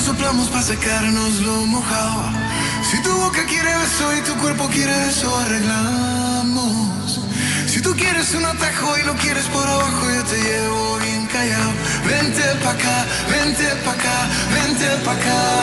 soplamos para secarnos lo mojado. Si tu boca quiere beso y tu cuerpo quiere eso, arreglamos. Si tú quieres un atajo y lo quieres por abajo, yo te llevo bien callado. Vente pa' acá, vente pa' acá, vente pa' acá.